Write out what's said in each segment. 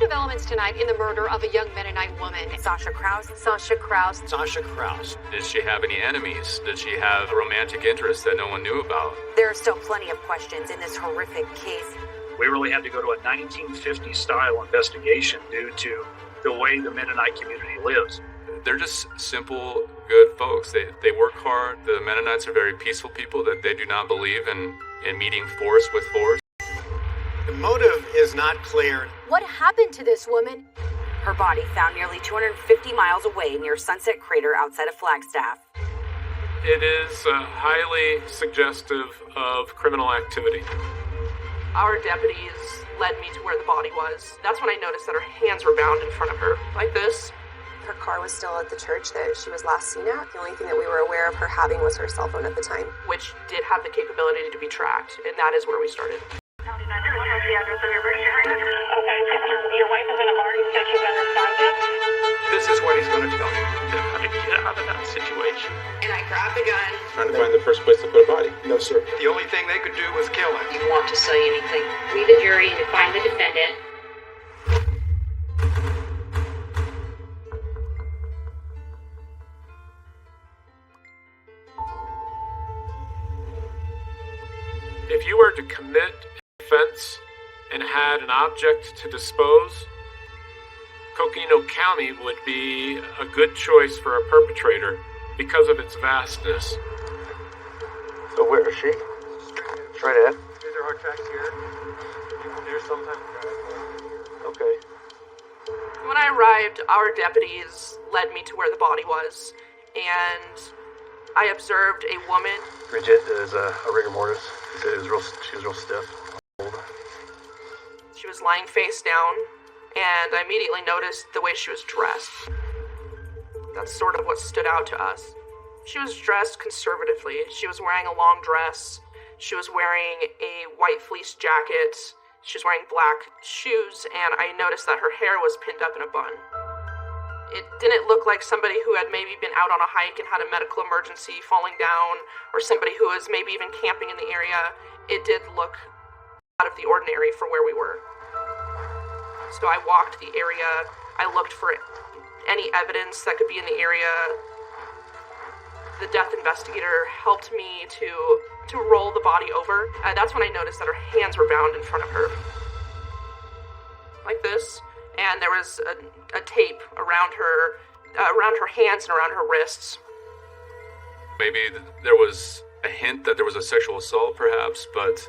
developments tonight in the murder of a young Mennonite woman. Sasha Krause. Sasha Krause. Sasha Krause. Did she have any enemies? Did she have a romantic interest that no one knew about? There are still plenty of questions in this horrific case. We really had to go to a 1950s style investigation due to the way the Mennonite community lives. They're just simple, good folks. They work hard. The Mennonites are very peaceful people that they do not believe in meeting force with force. The motive is not clear. What happened to this woman? Her body found nearly 250 miles away near Sunset Crater outside of Flagstaff. It is highly suggestive of criminal activity. Our deputies led me to where the body was. That's when I noticed that her hands were bound in front of her, like this. Her car was still at the church that she was last seen at. The only thing that we were aware of her having was her cell phone at the time. Which did have the capability to be tracked, and that is where we started. County 911, what's the address of your birth certificate? Okay, your wife is in a bar. You said she's under Sunset? This is what he's going to tell you. How to get out of that situation. And I grabbed the gun. Trying to find the first place to put a body. No, sir. The only thing they could do was kill him. You want to say anything? Leave the jury to find the defendant. If you were to commit an offense and had an object to dispose, Coconino County would be a good choice for a perpetrator because of its vastness. So where is she? Straight ahead. These are our tracks here. There's sometimes. Okay. When I arrived, our deputies led me to where the body was, and I observed a woman. Bridget is a rigor mortis. She was real stiff. She was lying face down, and I immediately noticed the way she was dressed. That's sort of what stood out to us. She was dressed conservatively. She was wearing a long dress. She was wearing a white fleece jacket. She was wearing black shoes, and I noticed that her hair was pinned up in a bun. It didn't look like somebody who had maybe been out on a hike and had a medical emergency falling down, or somebody who was maybe even camping in the area. It did look out of the ordinary for where we were. So I walked the area. I looked for any evidence that could be in the area. The death investigator helped me to roll the body over. That's when I noticed that her hands were bound in front of her. Like this. And there was a tape around her hands and around her wrists. Maybe there was a hint that there was a sexual assault, perhaps, but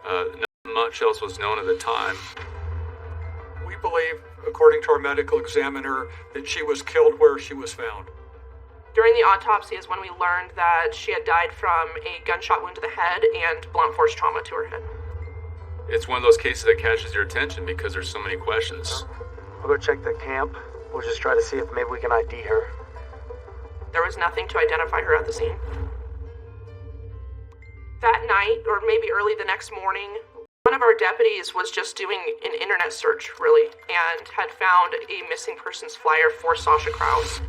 not much else was known at the time. We believe, according to our medical examiner, that she was killed where she was found. During the autopsy is when we learned that she had died from a gunshot wound to the head and blunt force trauma to her head. It's one of those cases that catches your attention because there's so many questions. We'll go check the camp. We'll just try to see if maybe we can ID her. There was nothing to identify her at the scene. That night, or maybe early the next morning, one of our deputies was just doing an internet search, really, and had found a missing persons flyer for Sasha Krause.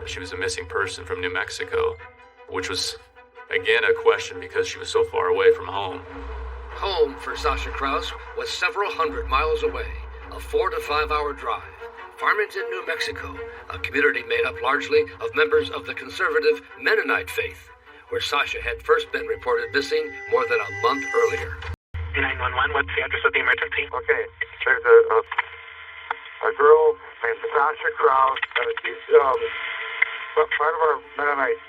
She was a missing person from New Mexico, which was, again, a question because she was so far away from home. Home for Sasha Krause was several hundred miles away, a 4 to 5 hour drive. Farmington, New Mexico, a community made up largely of members of the conservative Mennonite faith, where Sasha had first been reported missing more than a month earlier. 911, what's the address of the emergency? Okay, there's a girl named Sasha Krause. She's part of our Mennonite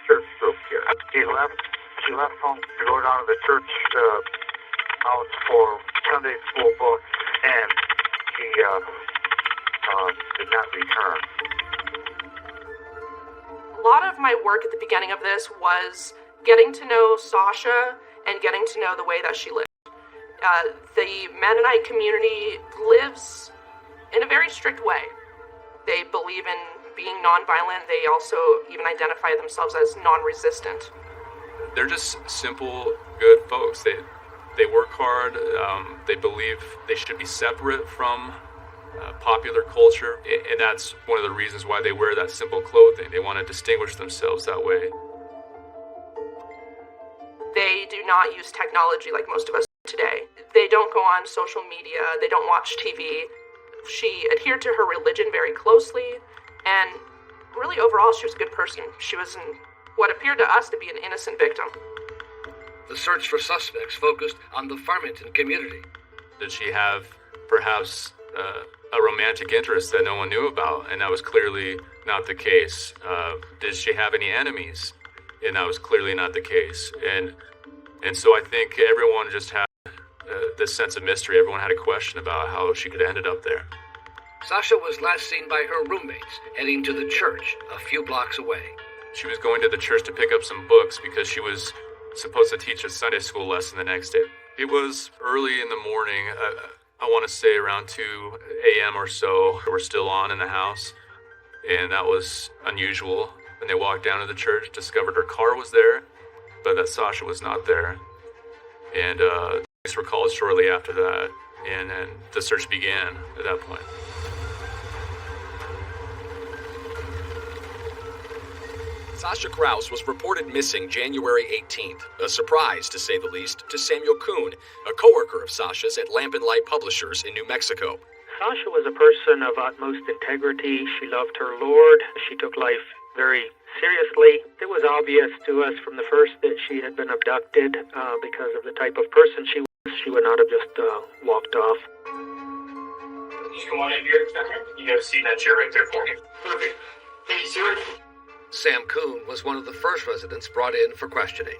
church group here. She left home to go down to the church house for Sunday school books, and she did not return. A lot of my work at the beginning of this was getting to know Sasha and getting to know the way that she lived. The Mennonite community lives in a very strict way. They believe in being nonviolent. They also even identify themselves as non-resistant. They're just simple, good folks. They work hard. They believe they should be separate from popular culture, and that's one of the reasons why they wear that simple clothing. They want to distinguish themselves that way. They do not use technology like most of us today. They don't go on social media, they don't watch TV. She adhered to her religion very closely, and really overall she was a good person. She was what appeared to us to be an innocent victim. The search for suspects focused on the Farmington community. Did she have perhaps a romantic interest that no one knew about? And that was clearly not the case. Did she have any enemies? And that was clearly not the case. And so I think everyone just had this sense of mystery. Everyone had a question about how she could have ended up there. Sasha was last seen by her roommates heading to the church a few blocks away. She was going to the church to pick up some books because she was supposed to teach a Sunday school lesson the next day. It was early in the morning. I want to say around 2 a.m. or so. We're still on in the house, and that was unusual. When they walked down to the church, discovered her car was there, but that Sasha was not there. And the police were called shortly after that, and then the search began at that point. Sasha Krause was reported missing January 18th, a surprise, to say the least, to Samuel Kuhn, a coworker of Sasha's at Lamp and Light Publishers in New Mexico. Sasha was a person of utmost integrity. She loved her Lord. She took life very seriously. It was obvious to us from the first that she had been abducted because of the type of person she was. She would not have just walked off. You come on in here. You got to see that chair right there for me. Perfect. Thank you, sir. Sam Kuhn was one of the first residents brought in for questioning.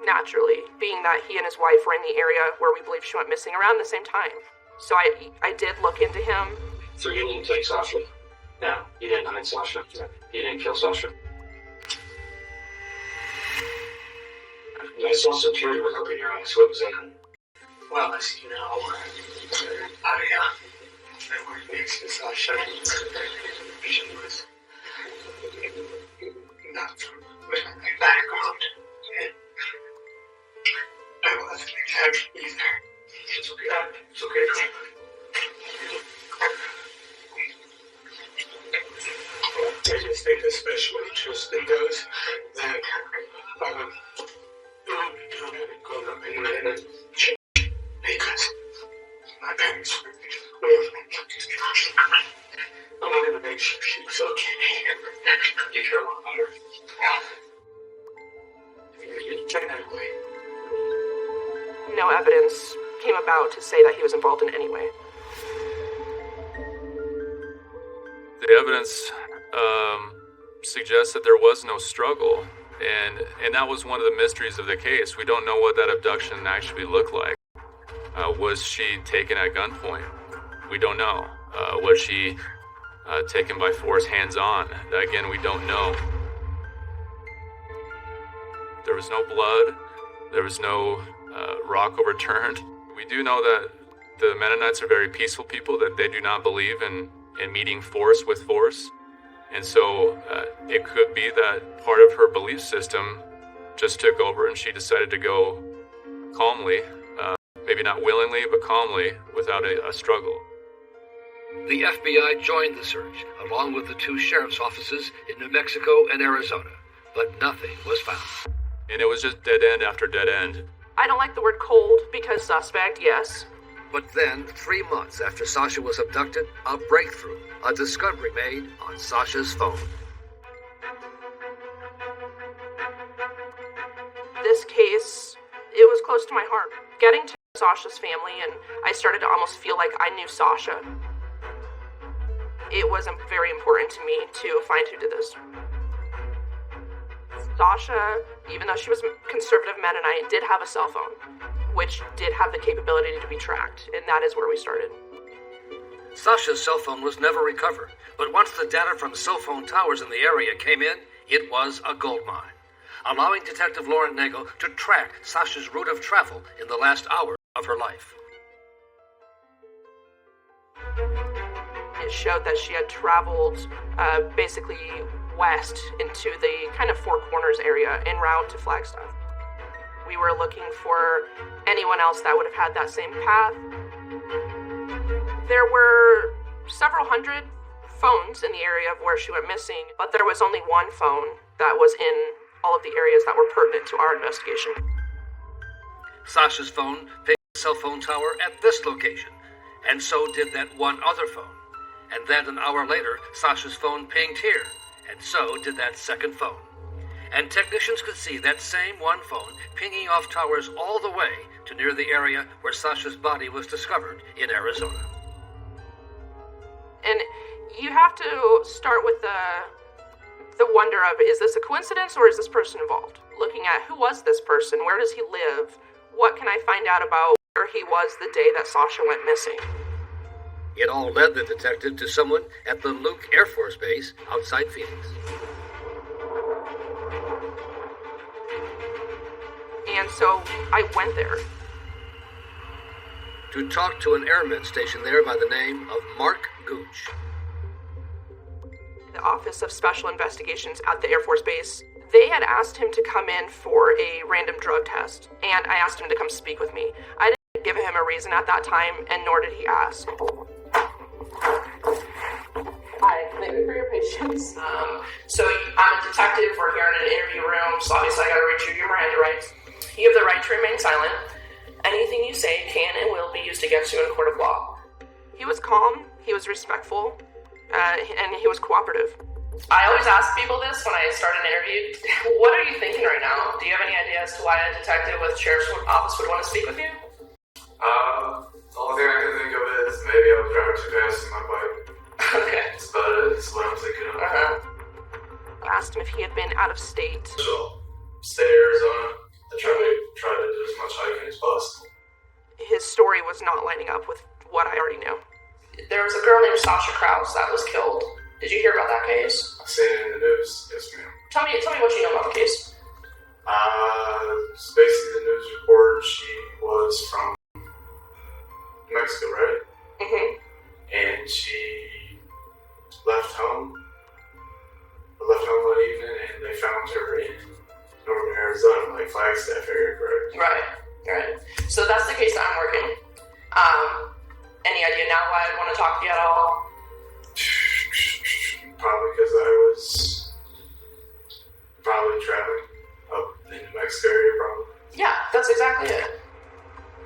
Naturally, being that he and his wife were in the area where we believe she went missing around the same time. So I did look into him. So you didn't take Sasha? No, you didn't hide Sasha. You didn't kill Sasha. I saw some tears were up in your eyes. What was that? Well, as you know, I worked next to Sasha. She was not from my background. And I wasn't exactly either. It's okay. It's okay. I just take a special interest in those that grown up in Mennonite because my parents were I wanted to make sure she was okay. You care a lot about her. Check that away. No evidence came about to say that he was involved in any way. The evidence suggests that there was no struggle, and that was one of the mysteries of the case. We don't know what that abduction actually looked like. Was she taken at gunpoint? We don't know. Was she taken by force, hands-on? Again, we don't know. There was no blood. There was no rock overturned. We do know that the Mennonites are very peaceful people, that they do not believe in meeting force with force. And so it could be that part of her belief system just took over and she decided to go calmly, maybe not willingly, but calmly, without a struggle. The FBI joined the search, along with the 2 sheriff's offices in New Mexico and Arizona, but nothing was found. And it was just dead end after dead end. I don't like the word cold because suspect, yes. But then, 3 months after Sasha was abducted, a breakthrough, a discovery made on Sasha's phone. This case, it was close to my heart. Getting to Sasha's family, and I started to almost feel like I knew Sasha. It was very important to me to find who did this. Sasha, even though she was conservative Mennonite, did have a cell phone, which did have the capability to be tracked, and that is where we started. Sasha's cell phone was never recovered, but once the data from cell phone towers in the area came in, it was a goldmine, allowing Detective Lauren Nagel to track Sasha's route of travel in the last hour of her life. It showed that she had traveled basically west into the kind of Four Corners area en route to Flagstaff. We were looking for anyone else that would have had that same path. There were several hundred phones in the area of where she went missing, but there was only one phone that was in all of the areas that were pertinent to our investigation. Sasha's phone faced cell phone tower at this location, and so did that one other phone. And then an hour later, Sasha's phone pinged here, and so did that second phone. And technicians could see that same one phone pinging off towers all the way to near the area where Sasha's body was discovered in Arizona. And you have to start with the wonder of, is this a coincidence or is this person involved? Looking at who was this person, where does he live, what can I find out about where he was the day that Sasha went missing? It all led the detective to someone at the Luke Air Force Base outside Phoenix. And so I went there. To talk to an airman stationed there by the name of Mark Gooch. The Office of Special Investigations at the Air Force Base, they had asked him to come in for a random drug test, and I asked him to come speak with me. I didn't give him a reason at that time, and nor did he ask. Hi, thank you for your patience. So I'm a detective, we're here in an interview room, so obviously I gotta read you your Miranda rights. You have the right to remain silent. Anything you say can and will be used against you in a court of law. He was calm, he was respectful, and he was cooperative. I always ask people this when I start an interview. What are you thinking right now? Do you have any idea as to why a detective with sheriff's office would want to speak with you? The only thing I can think of is maybe I was driving too fast in my bike. Okay. That's about it. That's what I'm thinking of. I asked him if he had been out of state. So, state of Arizona. I try to do as much hiking as possible. His story was not lining up with what I already knew. There was a girl named Sasha Krause that was killed. Did you hear about that case? I've seen it in the news. Yes, ma'am. Tell me what you know about the case. It's basically the news report. She was from Mexico, right? Mm-hmm. And she left home one evening, and they found her in northern Arizona, like Flagstaff area, correct? Right. So that's the case that I'm working. Any idea now why I'd want to talk to you at all? Probably because I was traveling up in the Mexico area, probably. Yeah, that's exactly it.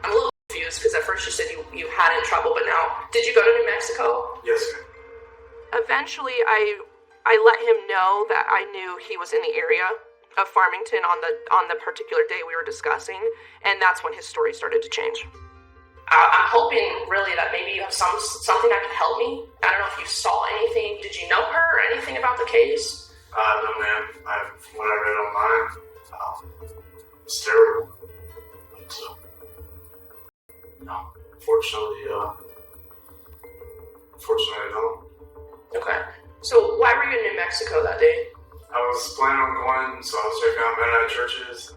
I'm a little confused because at first you said you had in trouble, but now, did you go to New Mexico? Yes, ma'am. Eventually, I let him know that I knew he was in the area of Farmington on the particular day we were discussing, and that's when his story started to change. I'm hoping really that maybe you have something that can help me. I don't know if you saw anything. Did you know her or anything about the case? No, ma'am. From what I read online, it's terrible. But, no, unfortunately, I don't. Okay. So why were you in New Mexico that day? I was planning on going, so I was checking out Mennonite churches.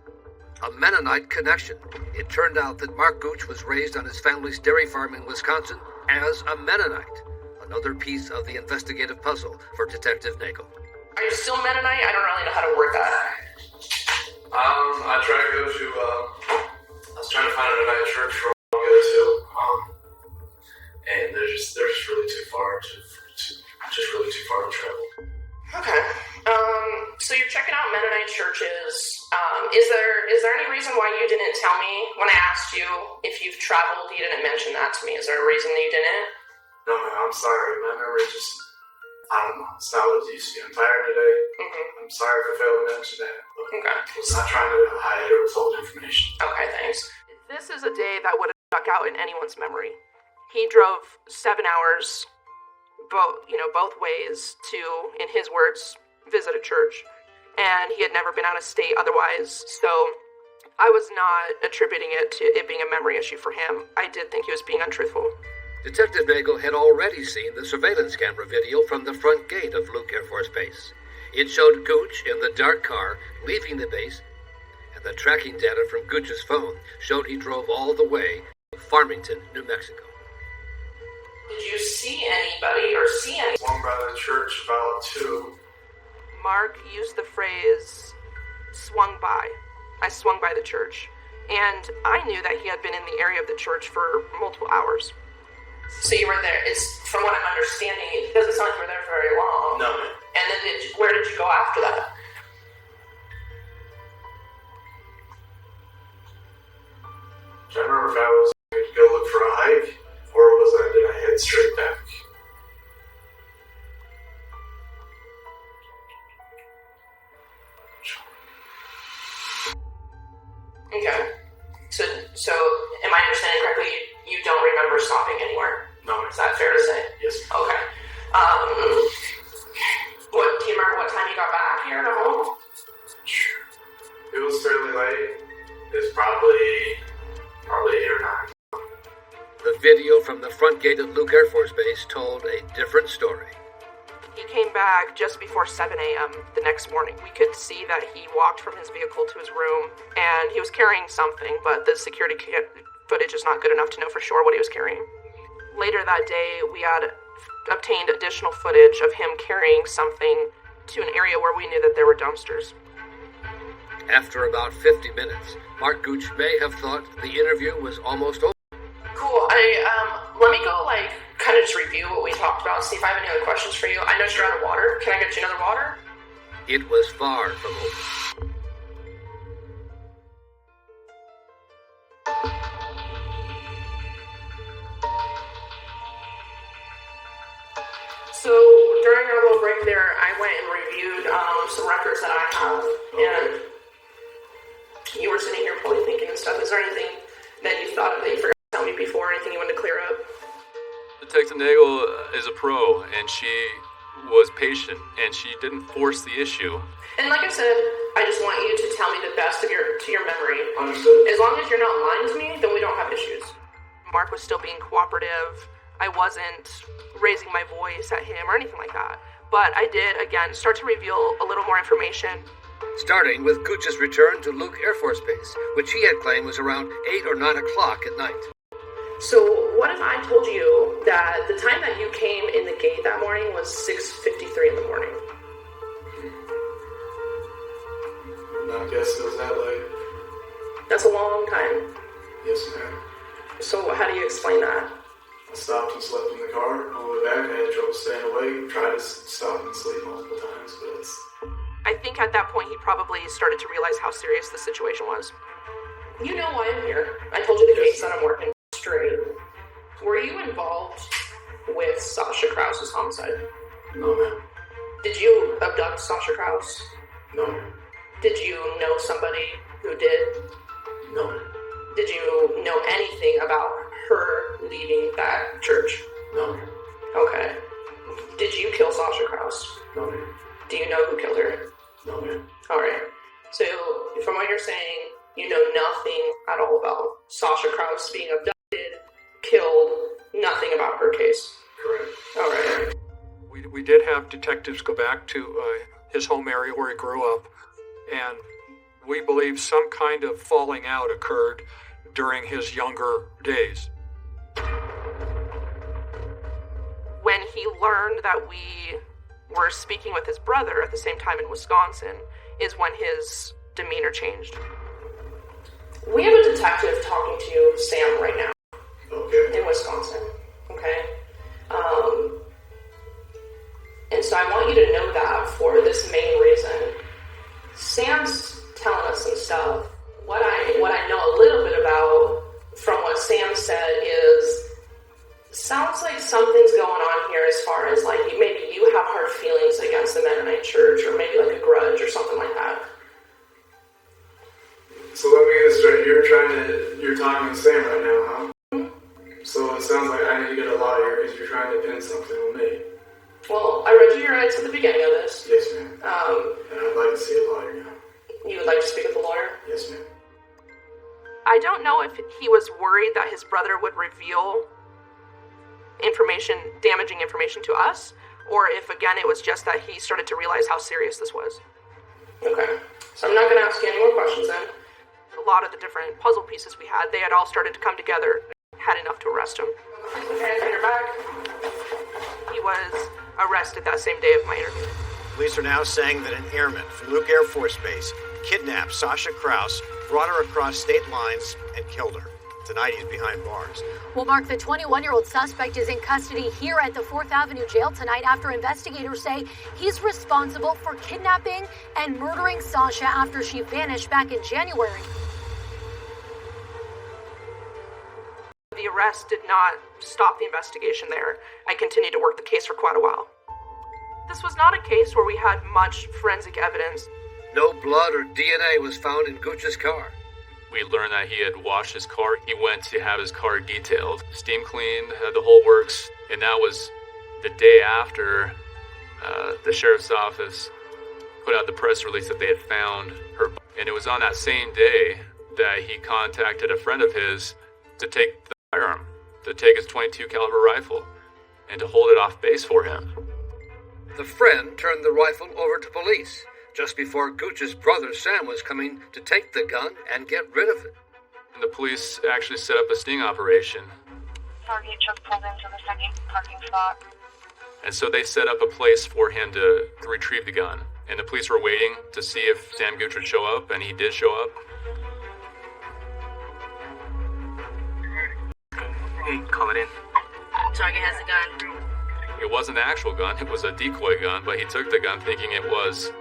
A Mennonite connection. It turned out that Mark Gooch was raised on his family's dairy farm in Wisconsin as a Mennonite. Another piece of the investigative puzzle for Detective Nagel. Are you still Mennonite? I don't really know how to word that. I tried to go to, I was trying to find a Mennonite church for all to go to, and they're just really too far to travel. Okay. So you're checking out Mennonite churches. Is there any reason why you didn't tell me when I asked you if you've traveled? You didn't mention that to me. Is there a reason that you didn't? No, man, I'm sorry. My memory just, I don't know. It's not what it used to be. I'm tired today. Mm-hmm. I'm sorry for failing to mention that. Okay. I was not trying to hide or withhold information. Okay, thanks. This is a day that would have stuck out in anyone's memory. He drove 7 hours, both ways to, in his words, visit a church. And he had never been out of state otherwise, so I was not attributing it to it being a memory issue for him. I did think he was being untruthful. Detective Nagel had already seen the surveillance camera video from the front gate of Luke Air Force Base. It showed Gooch in the dark car leaving the base, and the tracking data from Gooch's phone showed he drove all the way to Farmington, New Mexico. Did you see anybody or see anything? One by the church, about 2. Mark used the phrase, swung by. I swung by the church. And I knew that he had been in the area of the church for multiple hours. So you were there. From what I'm understanding, it doesn't sound like you were there for very long. No, man. And then where did you go after that? I remember if I was head straight back. Okay. So am I understanding correctly? You don't remember stopping anywhere? No. Is that fair to say? Yes. Okay. Do you remember what time you got back here to home? It was fairly late. It's probably 8 or 9. The video from the front gate at Luke Air Force Base told a different story. He came back just before 7 a.m. the next morning. We could see that he walked from his vehicle to his room, and he was carrying something, but the security footage is not good enough to know for sure what he was carrying. Later that day, we had obtained additional footage of him carrying something to an area where we knew that there were dumpsters. After about 50 minutes, Mark Gooch may have thought the interview was almost over. Cool. Let me go, kind of just review what we talked about, see if I have any other questions for you. I know you're out of water. Can I get you another water? It was far from over. So, during our little break there, I went and reviewed some records that I have, and you were sitting here probably thinking and stuff. Is there anything that you thought of that you forgot to tell me before, anything you wanted to clear up? Detective Nagel is a pro, and she was patient, and she didn't force the issue. And like I said, I just want you to tell me the best of your memory. Understood. As long as you're not lying to me, then we don't have issues. Mark was still being cooperative. I wasn't raising my voice at him or anything like that. But I did, again, start to reveal a little more information. Starting with Gooch's return to Luke Air Force Base, which he had claimed was around 8 or 9 o'clock at night. So what if I told you that the time that you came in the gate that morning was 6:53 in the morning? I guess it was that late. That's a long time. Yes, ma'am. So how do you explain that? I stopped and slept in the car. On the way back, I had trouble staying awake. Tried to stop and sleep multiple times, but it's... I think at that point he probably started to realize how serious the situation was. You know why I'm here. I told you the case that I'm working straight. Were you involved with Sasha Krause's homicide? No, ma'am. Did you abduct Sasha Krause? No, ma'am. Did you know somebody who did? No, ma'am. Did you know anything about her leaving that church? No, ma'am. Okay. Did you kill Sasha Krause? No, ma'am. Do you know who killed her? No, ma'am. Alright. So, from what you're saying, you know nothing at all about Sasha Krause being abducted, killed, nothing about her case. Correct. Alright. We did have detectives go back to his home area where he grew up, and we believe some kind of falling out occurred during his younger days. When he learned that we were speaking with his brother at the same time in Wisconsin is when his demeanor changed. We have a detective talking to Sam right now. Okay. In Wisconsin. Okay? And so I want you to know that for this main reason. Sam's telling us some stuff. What I know a little bit about from what Sam said is sounds like something's going on here as far as maybe you have hard feelings against the Mennonite church or maybe a grudge or something like that. So let me get this straight. You're talking to Sam right now, huh? Mm-hmm. So it sounds like I need to get a lawyer because you're trying to pin something on me. Well, I read you your rights at the beginning of this. Yes, ma'am. And I'd like to see a lawyer now. You would like to speak with a lawyer? Yes, ma'am. I don't know if he was worried that his brother would reveal damaging information to us, or if, again, it was just that he started to realize how serious this was. Okay. So I'm not going to ask you any more questions then. A lot of the different puzzle pieces we had, they had all started to come together, had enough to arrest him. Hands on your back. He was arrested that same day of my interview. Police are now saying that an airman from Luke Air Force Base kidnapped Sasha Krause, brought her across state lines, and killed her. Tonight he's behind bars. Well, Mark, the 21-year-old suspect is in custody here at the 4th Avenue jail tonight after investigators say he's responsible for kidnapping and murdering Sasha after she vanished back in January. the arrest did not stop the investigation there. I continued to work the case for quite a while. This was not a case where we had much forensic evidence. No blood or DNA was found in Gooch's car. We learned that he had washed his car. He went to have his car detailed, steam cleaned, had the whole works, and that was the day after the sheriff's office put out the press release that they had found her. And it was on that same day that he contacted a friend of his to take the firearm, to take his .22 caliber rifle, and to hold it off base for him. The friend turned the rifle over to police just before Gooch's brother Sam was coming to take the gun and get rid of it. And the police actually set up a sting operation. Target just pulled into the second parking spot. And so they set up a place for him to retrieve the gun. And the police were waiting to see if Sam Gooch would show up, and he did show up. Hey, call it in. Target has a gun. It wasn't an actual gun, it was a decoy gun, but he took the gun thinking it was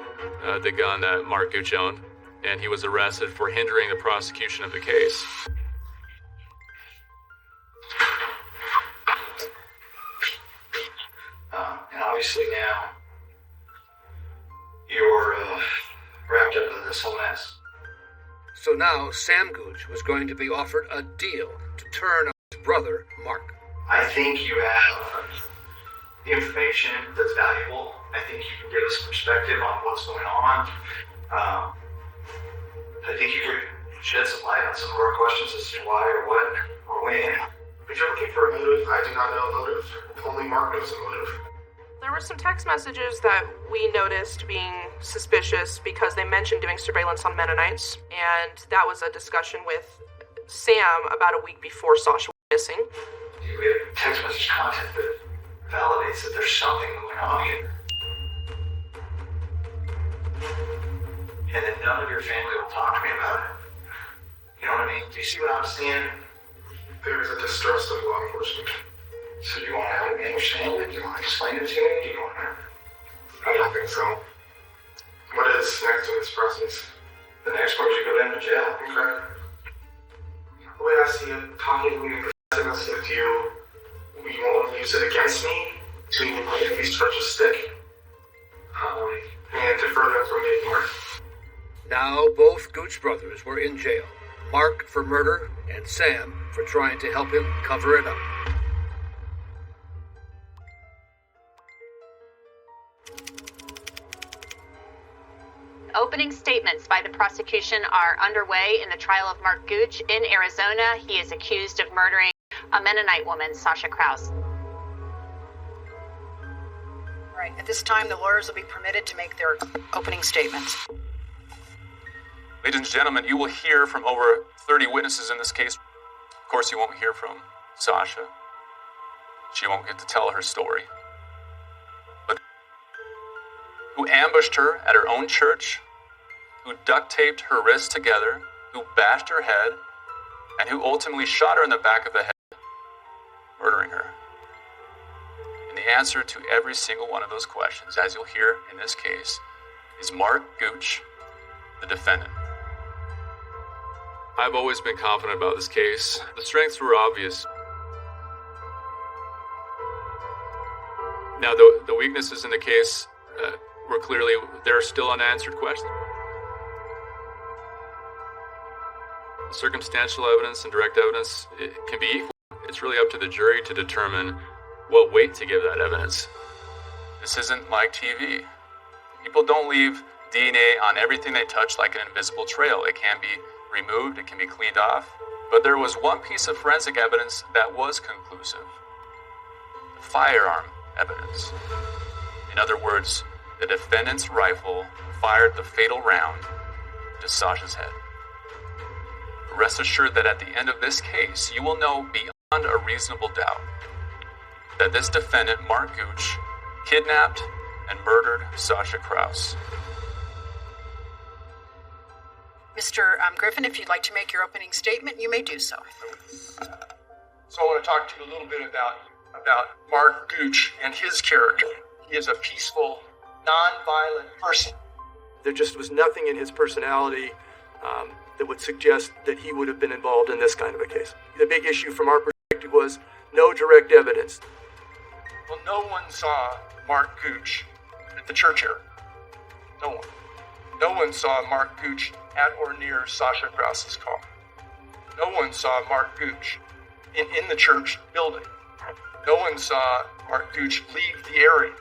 the gun that Mark Gooch owned, and he was arrested for hindering the prosecution of the case. And obviously now, you're wrapped up in this whole mess. So now Sam Gooch was going to be offered a deal to turn on his brother, Mark. I think you have information that's valuable. I think you can give us perspective on what's going on. I think you could shed some light on some of our questions as to why or what or when. If you're looking for a motive, I do not know a motive. Only Mark knows a motive. There were some text messages that we noticed being suspicious because they mentioned doing surveillance on Mennonites, and that was a discussion with Sam about a week before Sasha was missing. We have text message content that validates that there's something going on here. And then none of your family will talk to me about it. You know what I mean? Do you see what I'm seeing? There is a distrust of law enforcement. So do you want to help me understand it? Do you want to explain it to me? Do you want to... I don't think so. What is next in this process? The next part you go down to jail. Okay. The way I see it, talking to me, presenting this with you, you won't use it against me, so you can at least charge a stick. And to further incriminate Mark. Now both Gooch brothers were in jail. Mark for murder and Sam for trying to help him cover it up. Opening statements by the prosecution are underway in the trial of Mark Gooch in Arizona. He is accused of murdering a Mennonite woman, Sasha Krause. All right, at this time, the lawyers will be permitted to make their opening statements. Ladies and gentlemen, you will hear from over 30 witnesses in this case. Of course, you won't hear from Sasha. She won't get to tell her story. But who ambushed her at her own church, who duct taped her wrists together, who bashed her head, and who ultimately shot her in the back of the head, murdering her. And the answer to every single one of those questions, as you'll hear in this case, is Mark Gooch, the defendant. I've always been confident about this case. The strengths were obvious. Now, the weaknesses in the case were clearly, there are still unanswered questions. Circumstantial evidence and direct evidence, it can be equal. It's really up to the jury to determine what weight to give that evidence. This isn't like TV. People don't leave DNA on everything they touch like an invisible trail. It can be removed, it can be cleaned off. But there was one piece of forensic evidence that was conclusive. The firearm evidence. In other words, the defendant's rifle fired the fatal round to Sasha's head. Rest assured that at the end of this case, you will know beyond a reasonable doubt that this defendant, Mark Gooch, kidnapped and murdered Sasha Krause. Mr. Griffin, if you'd like to make your opening statement, you may do so. So I want to talk to you a little bit about Mark Gooch and his character. He is a peaceful, non-violent person. There just was nothing in his personality that would suggest that he would have been involved in this kind of a case. The big issue from our perspective was no direct evidence. Well, no one saw Mark Gooch at the church area. No one. No one saw Mark Gooch at or near Sasha Krause's car. No one saw Mark Gooch in the church building. No one saw Mark Gooch leave the area.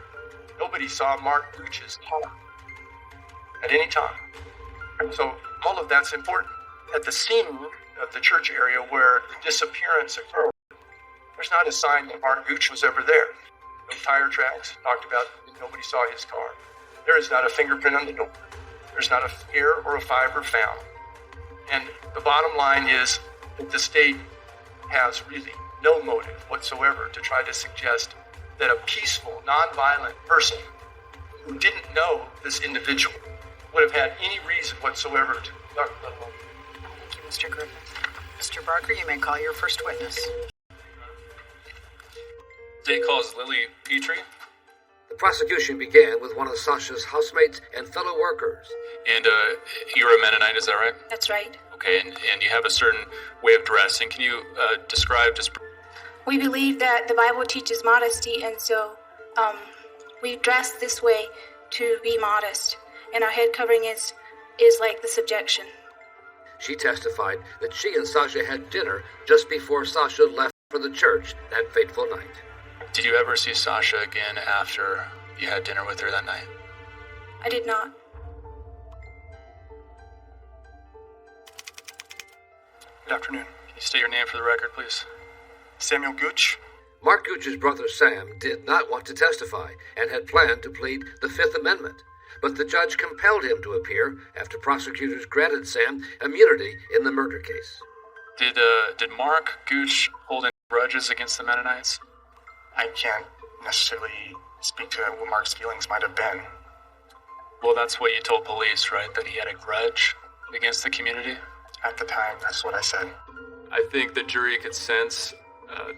Nobody saw Mark Gooch's car at any time. So all of that's important. At the scene of the church area where the disappearance occurred, there's not a sign that Mark Gooch was ever there. No tire tracks, talked about nobody saw his car. There is not a fingerprint on the door. There's not a hair or a fiber found. And the bottom line is that the state has really no motive whatsoever to try to suggest that a peaceful, nonviolent person who didn't know this individual would have had any reason whatsoever to conduct the law. Thank you, Mr. Griffin. Mr. Barker, you may call your first witness. State calls Lily Petrie. The prosecution began with one of Sasha's housemates and fellow workers. And you're a Mennonite, is that right? That's right. Okay, and you have a certain way of dressing. Can you describe just... We believe that the Bible teaches modesty, and so we dress this way to be modest. And our head covering is like the subjection. She testified that she and Sasha had dinner just before Sasha left for the church that fateful night. Did you ever see Sasha again after you had dinner with her that night? I did not. Good afternoon. Can you state your name for the record, please? Samuel Gooch. Mark Gooch's brother Sam did not want to testify and had planned to plead the Fifth Amendment, but the judge compelled him to appear after prosecutors granted Sam immunity in the murder case. Did Mark Gooch hold any grudges against the Mennonites? I can't necessarily speak to what Mark's feelings might have been. Well, that's what you told police, right? That he had a grudge against the community? At the time, that's what I said. I think the jury could sense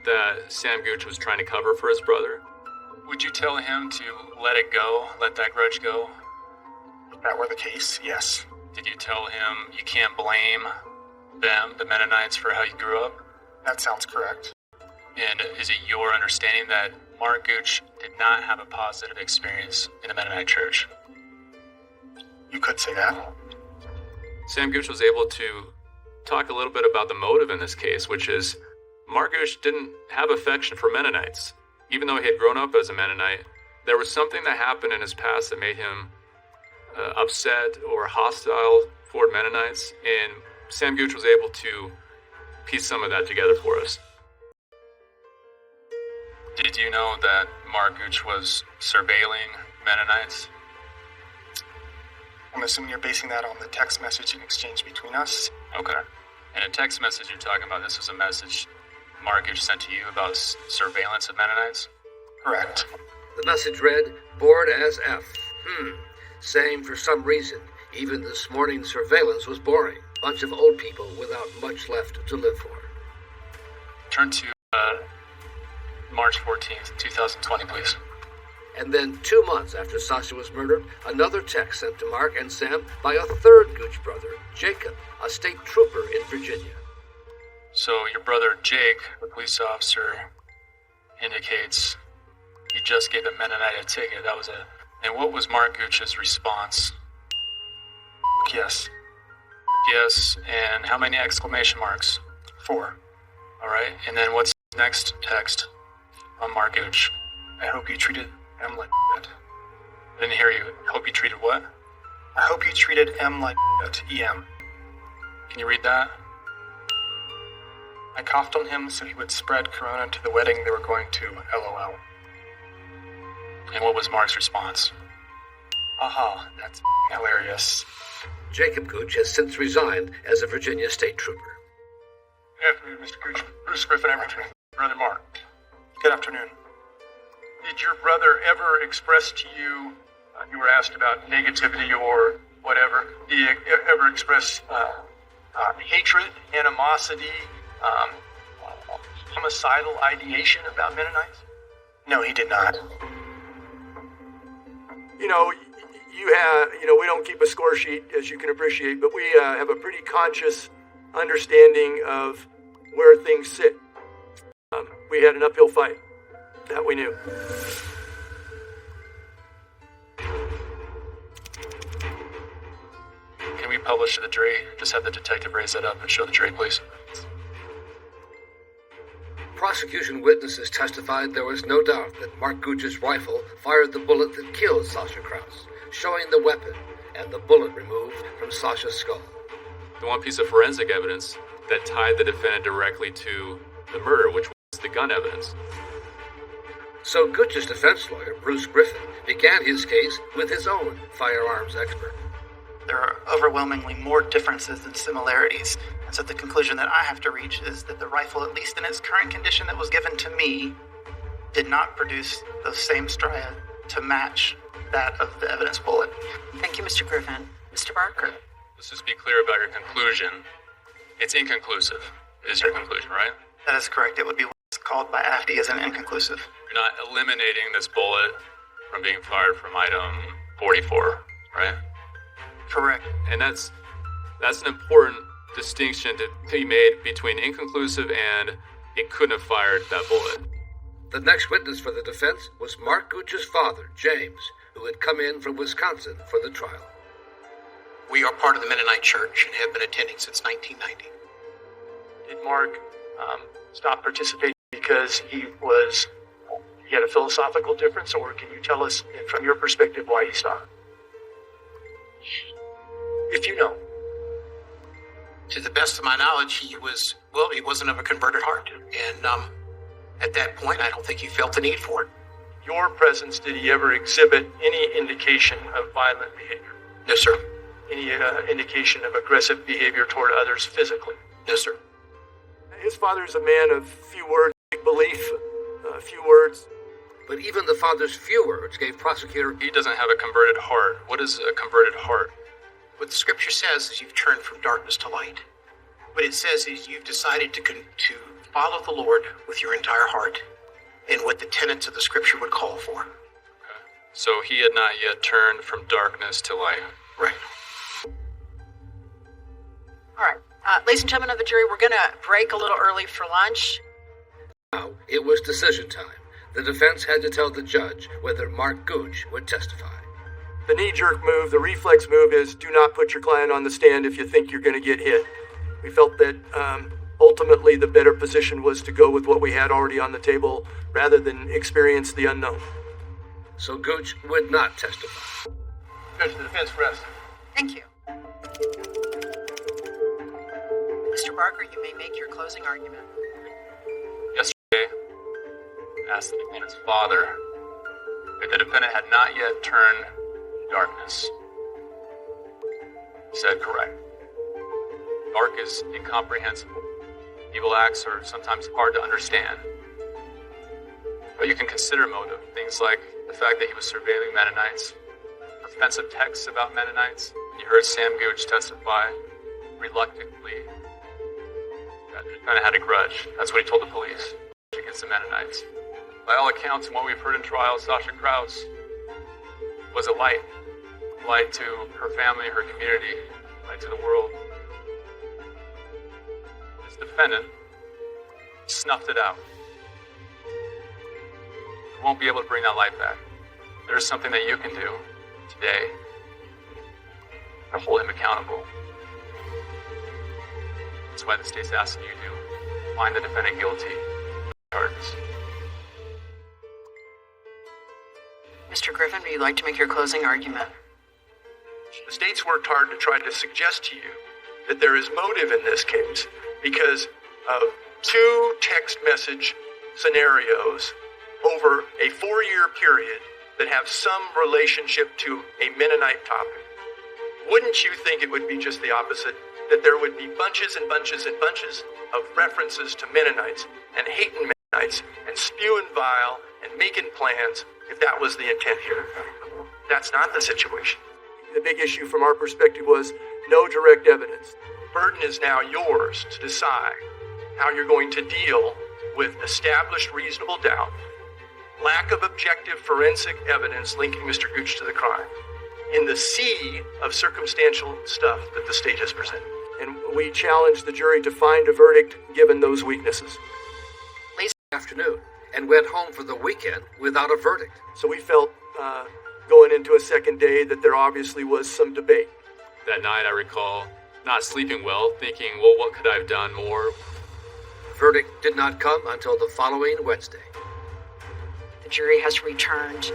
that Sam Gooch was trying to cover for his brother. Would you tell him to let it go, let that grudge go? If that were the case, yes. Did you tell him you can't blame them, the Mennonites, for how you grew up? That sounds correct. And is it your understanding that Mark Gooch did not have a positive experience in the Mennonite church? You could say that. Sam Gooch was able to talk a little bit about the motive in this case, which is Mark Gooch didn't have affection for Mennonites. Even though he had grown up as a Mennonite, there was something that happened in his past that made him upset or hostile toward Mennonites, and Sam Gooch was able to piece some of that together for us. Did you know that Mark Gooch was surveilling Mennonites? I'm assuming you're basing that on the text message exchange between us? Okay. And a text message you're talking about, this was a message Mark Gooch sent to you about surveillance of Mennonites? Correct. The message read, bored as F. Saying for some reason, even this morning's surveillance was boring. Bunch of old people without much left to live for. Turn to March 14th, 2020, please. And then 2 months after Sasha was murdered, another text sent to Mark and Sam by a third Gooch brother, Jacob, a state trooper in Virginia. So your brother Jake, the police officer, indicates he just gave a Mennonite a ticket. That was it. And what was Mark Gooch's response? Yes. Yes, and how many exclamation marks? 4. All right, and then what's the next text on Mark Gooch? I hope you treated M like that. I didn't hear you. I hope you treated what? I hope you treated M like that. EM. Can you read that? I coughed on him so he would spread corona to the wedding they were going to. LOL. And what was Mark's response? Aha, that's hilarious. Jacob Gooch has since resigned as a Virginia state trooper. Good afternoon, Mr. Gooch. Bruce Griffin, Everton. Brother Mark. Good afternoon. Did your brother ever express to you, you were asked about negativity or whatever, did he ever express hatred, animosity, homicidal ideation about Mennonites? No, he did not. We don't keep a score sheet, as you can appreciate, but we have a pretty conscious understanding of where things sit. we had an uphill fight. That we knew. Can we publish to the jury? Just have the detective raise that up and show the jury, please. Prosecution witnesses testified there was no doubt that Mark Gooch's rifle fired the bullet that killed Sasha Krause, showing the weapon and the bullet removed from Sasha's skull. The one piece of forensic evidence that tied the defendant directly to the murder, which was the gun evidence. So Gooch's defense lawyer, Bruce Griffin, began his case with his own firearms expert. There are overwhelmingly more differences than similarities. And so the conclusion that I have to reach is that the rifle, at least in its current condition that was given to me, did not produce those same stria to match that of the evidence bullet. Thank you, Mr. Griffin. Mr. Barker? Let's just be clear about your conclusion. It's inconclusive, is your conclusion, right? That is correct. It would be what's called by AFD as an inconclusive. You're not eliminating this bullet from being fired from item 44, right? Correct. And that's an important distinction to be made between inconclusive and it couldn't have fired that bullet. The next witness for the defense was Mark Gooch's father, James, who had come in from Wisconsin for the trial. We are part of the Mennonite Church and have been attending since 1990. Did Mark stop participating because he had a philosophical difference, or can you tell us from your perspective why he stopped? If you know. To the best of my knowledge, he wasn't of a converted heart. And at that point, I don't think he felt the need for it. Your presence, did he ever exhibit any indication of violent behavior? No, sir. Any indication of aggressive behavior toward others physically? No, sir. His father's a man of few words, big belief, few words. But even the father's few words gave prosecutor... He doesn't have a converted heart. What is a converted heart? What the scripture says is you've turned from darkness to light. What it says is you've decided to follow the Lord with your entire heart and what the tenets of the scripture would call for. Okay. So he had not yet turned from darkness to light. Right. All right. Ladies and gentlemen of the jury, we're going to break a little early for lunch. Now, it was decision time. The defense had to tell the judge whether Mark Gooch would testify. The knee-jerk move, the reflex move is do not put your client on the stand if you think you're going to get hit. We felt that ultimately the better position was to go with what we had already on the table rather than experience the unknown. So Gooch would not testify. Judge, the defense rests. Thank you. Mr. Barker, you may make your closing argument. Yesterday, I asked the defendant's father if the defendant had not yet turned darkness. He said correct. Dark is incomprehensible. Evil acts are sometimes hard to understand. But you can consider motive. Things like the fact that he was surveilling Mennonites, offensive texts about Mennonites. You heard Sam Gooch testify reluctantly that he kind of had a grudge. That's what he told the police against the Mennonites. By all accounts, and what we've heard in trial, Sasha Krause was a light to her family, her community, light to the world. This defendant snuffed it out. You won't be able to bring that light back. There's something that you can do today to hold him accountable. That's why the state's asking you to find the defendant guilty of charges. Mr. Griffin, would you like to make your closing argument? The state's worked hard to try to suggest to you that there is motive in this case because of two text message scenarios over a 4-year period that have some relationship to a Mennonite topic. Wouldn't you think it would be just the opposite? That there would be bunches and bunches and bunches of references to Mennonites and hating Mennonites and spewing vile and making plans if that was the intent here. That's not the situation. The big issue from our perspective was no direct evidence. The burden is now yours to decide how you're going to deal with established reasonable doubt, lack of objective forensic evidence linking Mr. Gooch to the crime, in the sea of circumstantial stuff that the state has presented. And we challenge the jury to find a verdict given those weaknesses. After afternoon and went home for the weekend without a verdict. So we felt, going into a second day, that there obviously was some debate. That night, I recall not sleeping well, thinking, well, what could I have done more? Verdict did not come until the following Wednesday. The jury has returned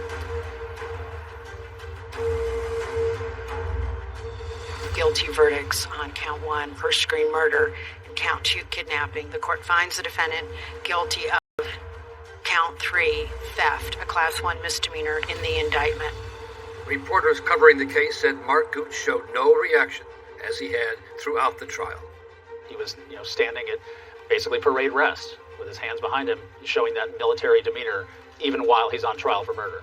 guilty verdicts on count 1, first-degree murder, and count 2, kidnapping. The court finds the defendant guilty of count 3, theft, a class 1 misdemeanor in the indictment. Reporters covering the case said Mark Gooch showed no reaction, as he had throughout the trial. He was, standing at basically parade rest with his hands behind him, showing that military demeanor even while he's on trial for murder.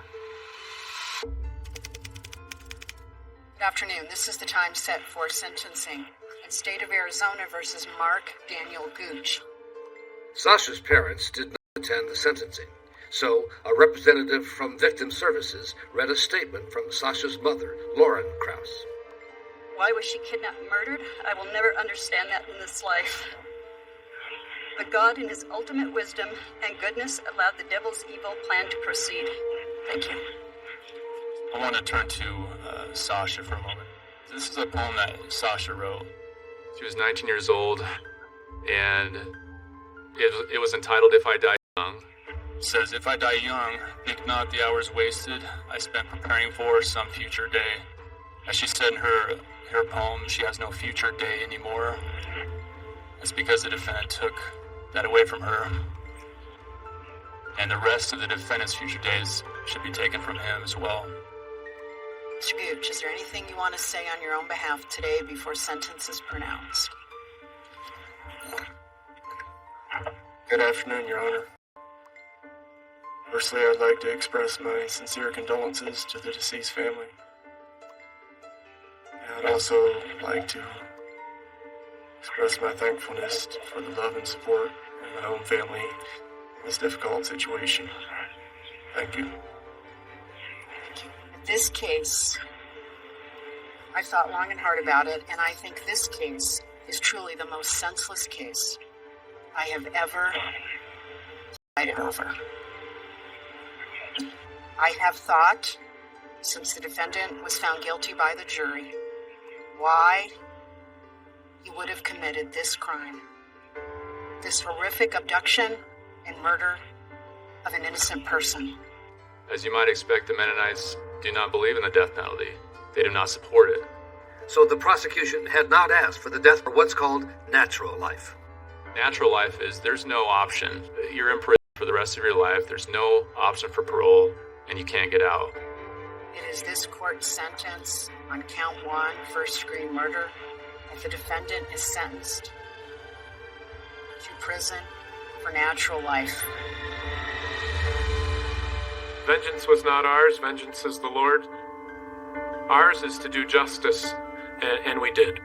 Good afternoon. This is the time set for sentencing in State of Arizona versus Mark Daniel Gooch. Sasha's parents did not attend the sentencing, so a representative from Victim Services read a statement from Sasha's mother, Lauren Krause. Why was she kidnapped and murdered? I will never understand that in this life. But God, in his ultimate wisdom and goodness, allowed the devil's evil plan to proceed. Thank you. I want to turn to Sasha for a moment. This is a poem that Sasha wrote. She was 19 years old, and it was entitled If I Die Young. It says, if I die young, think not the hours wasted I spent preparing for some future day. As she said in her poem, she has no future day anymore. It's because the defendant took that away from her. And the rest of the defendant's future days should be taken from him as well. Mr. Gooch, is there anything you want to say on your own behalf today before sentence is pronounced? Good afternoon, Your Honor. Firstly, I'd like to express my sincere condolences to the deceased family. And I'd also like to express my thankfulness for the love and support of my own family in this difficult situation. Thank you. This case, I've thought long and hard about it, and I think this case is truly the most senseless case I have ever presided over. I have thought, since the defendant was found guilty by the jury, why he would have committed this crime, this horrific abduction and murder of an innocent person. As you might expect, the Mennonites do not believe in the death penalty. They do not support it. So the prosecution had not asked for the death for what's called natural life. Natural life is there's no option. You're in prison for the rest of your life. There's no option for parole, and you can't get out. It is this court's sentence on count 1, first-degree murder, that the defendant is sentenced to prison for natural life. Vengeance was not ours, vengeance is the Lord. Ours is to do justice, and we did.